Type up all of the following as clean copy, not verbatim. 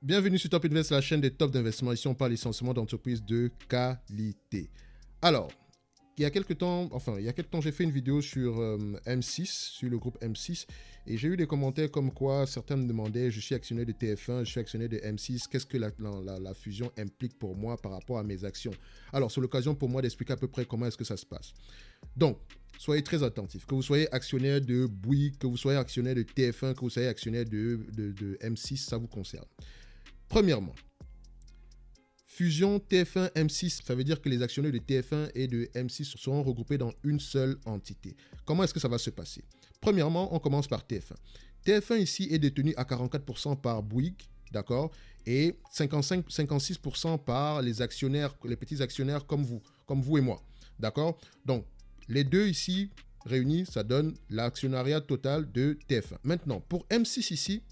Bienvenue sur Top Invest, la chaîne des tops d'investissement. Ici, on parle essentiellement d'entreprises de qualité. Alors, il y a quelques temps, j'ai fait une vidéo sur M6, sur le groupe M6, et j'ai eu des commentaires comme quoi certains me demandaient, je suis actionnaire de TF1, je suis actionnaire de M6, qu'est-ce que la fusion implique pour moi par rapport à mes actions? Alors, c'est l'occasion pour moi d'expliquer à peu près comment est-ce que ça se passe. Donc, soyez très attentifs. Que vous soyez actionnaire de Bouygues, que vous soyez actionnaire de TF1, que vous soyez actionnaire de M6, ça vous concerne. Premièrement, fusion TF1 M6, ça veut dire que les actionnaires de TF1 et de M6 seront regroupés dans une seule entité. Comment est-ce que ça va se passer? Premièrement, on commence par TF1. TF1 ici est détenu à 44% par Bouygues, d'accord, et 56% par les actionnaires, les petits actionnaires comme vous et moi, d'accord. Donc, les deux ici réunis, ça donne l'actionnariat total de TF1. Maintenant, pour M6 ici,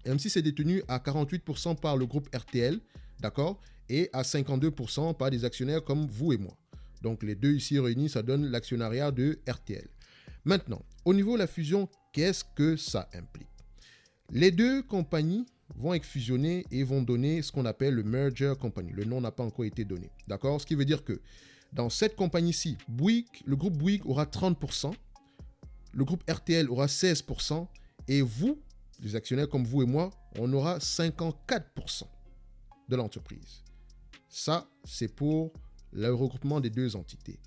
M6 est détenu à 48% par le groupe RTL, d'accord, et à 52% par des actionnaires comme vous et moi. Donc les deux ici réunis, ça donne l'actionnariat de RTL. Maintenant, au niveau de la fusion, qu'est-ce que ça implique? Les deux compagnies vont être fusionnées et vont donner ce qu'on appelle le merger company. Le nom n'a pas encore été donné, d'accord? Ce qui veut dire que dans cette compagnie-ci, le groupe Bouygues aura 30%, le groupe RTL aura 16%, et vous, les actionnaires comme vous et moi, on aura 54% de l'entreprise. Ça, c'est pour le regroupement des deux entités.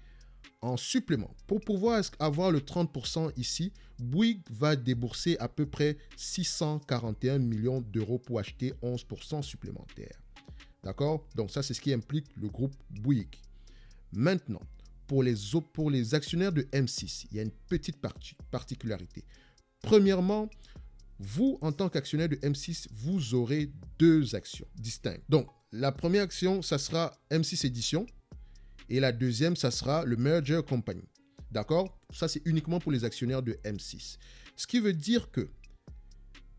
En supplément, pour pouvoir avoir le 30% ici, Bouygues va débourser à peu près 641 millions d'euros pour acheter 11% supplémentaires. D'accord? Donc ça, c'est ce qui implique le groupe Bouygues. Maintenant, pour les actionnaires de M6, il y a une petite particularité. Premièrement, vous, en tant qu'actionnaire de M6, vous aurez deux actions distinctes. Donc, la première action, ça sera M6 Éditions. Et la deuxième, ça sera le Merger Company. D'accord? Ça, c'est uniquement pour les actionnaires de M6. Ce qui veut dire que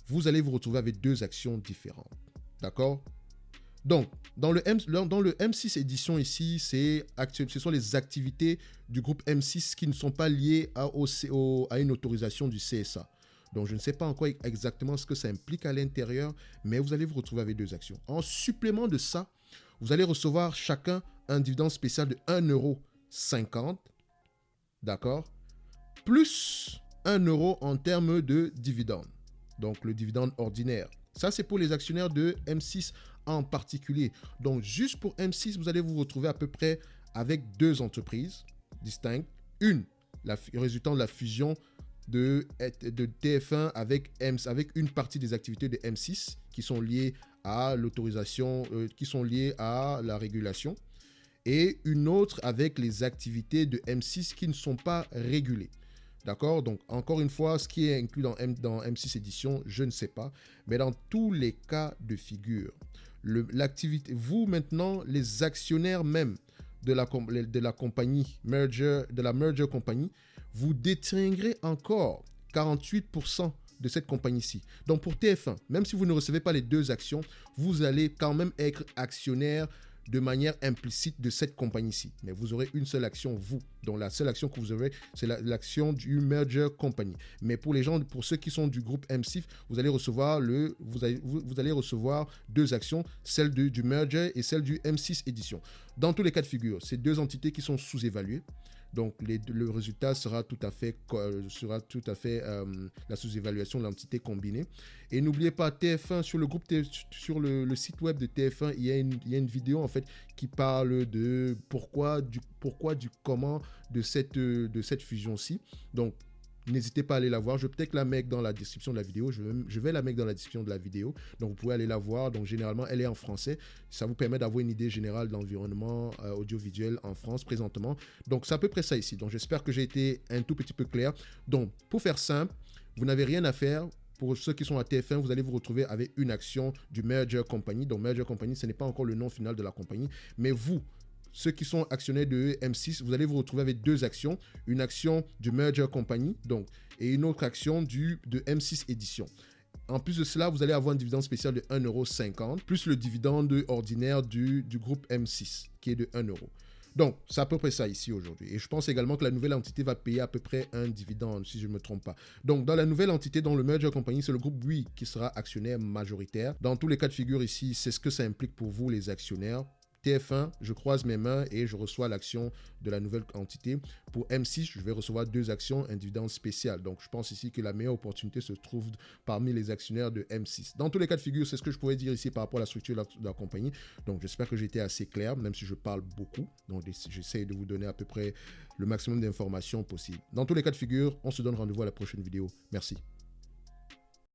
vous allez vous retrouver avec deux actions différentes. D'accord? Donc, dans le M6 Édition ici, ce sont les activités du groupe M6 qui ne sont pas liées à une autorisation du CSA. Donc, je ne sais pas encore exactement ce que ça implique à l'intérieur, mais vous allez vous retrouver avec deux actions. En supplément de ça, vous allez recevoir chacun un dividende spécial de 1,50 €, d'accord, plus 1 € en termes de dividende, donc le dividende ordinaire. Ça, c'est pour les actionnaires de M6 en particulier. Donc, juste pour M6, vous allez vous retrouver à peu près avec deux entreprises distinctes. Une, résultant de la fusion de TF1 avec une partie des activités de M6 qui sont liées à l'autorisation, qui sont liées à la régulation, et une autre avec les activités de M6 qui ne sont pas régulées. D'accord? Donc, encore une fois, ce qui est inclus dans M6 Édition, je ne sais pas. Mais dans tous les cas de figure, vous maintenant, les actionnaires même de la compagnie de la Merger Company, vous détiendrez encore 48% de cette compagnie-ci. Donc pour TF1, même si vous ne recevez pas les deux actions, vous allez quand même être actionnaire de manière implicite de cette compagnie-ci. Mais vous aurez une seule action, vous. Donc la seule action que vous aurez, c'est l'action du Merger Company. Mais pour ceux qui sont du groupe M6, vous allez recevoir deux actions, celle du Merger et celle du M6 Édition. Dans tous les cas de figure, c'est deux entités qui sont sous-évaluées. Donc, le résultat sera tout à fait la sous-évaluation de l'entité combinée. Et n'oubliez pas, TF1, sur le site web de TF1, il y a une vidéo en fait qui parle de comment de cette fusion-ci. Donc, n'hésitez pas à aller la voir. Je vais peut-être la mettre dans la description de la vidéo. Je vais la mettre dans la description de la vidéo. Donc, vous pouvez aller la voir. Donc, généralement, elle est en français. Ça vous permet d'avoir une idée générale de l'environnement audiovisuel en France présentement. Donc, c'est à peu près ça ici. Donc, j'espère que j'ai été un tout petit peu clair. Donc, pour faire simple, vous n'avez rien à faire. Pour ceux qui sont à TF1, vous allez vous retrouver avec une action du Merger Company. Donc, Merger Company, ce n'est pas encore le nom final de la compagnie. Mais vous, ceux qui sont actionnaires de M6, vous allez vous retrouver avec deux actions. Une action du Merger Company donc, et une autre action de M6 Édition. En plus de cela, vous allez avoir un dividende spécial de 1,50 € plus le dividende ordinaire du groupe M6 qui est de 1 €. Donc, c'est à peu près ça ici aujourd'hui. Et je pense également que la nouvelle entité va payer à peu près un dividende, si je ne me trompe pas. Donc, dans la nouvelle entité, dans le merger company, c'est le groupe Bouygues qui sera actionnaire majoritaire. Dans tous les cas de figure ici, c'est ce que ça implique pour vous, les actionnaires. TF1, je croise mes mains et je reçois l'action de la nouvelle entité. Pour M6, je vais recevoir 2 actions, un dividende spécial. Donc, je pense ici que la meilleure opportunité se trouve parmi les actionnaires de M6. Dans tous les cas de figure, c'est ce que je pourrais dire ici par rapport à la structure de la compagnie. Donc, j'espère que j'ai été assez clair, même si je parle beaucoup. Donc, j'essaie de vous donner à peu près le maximum d'informations possible. Dans tous les cas de figure, on se donne rendez-vous à la prochaine vidéo. Merci.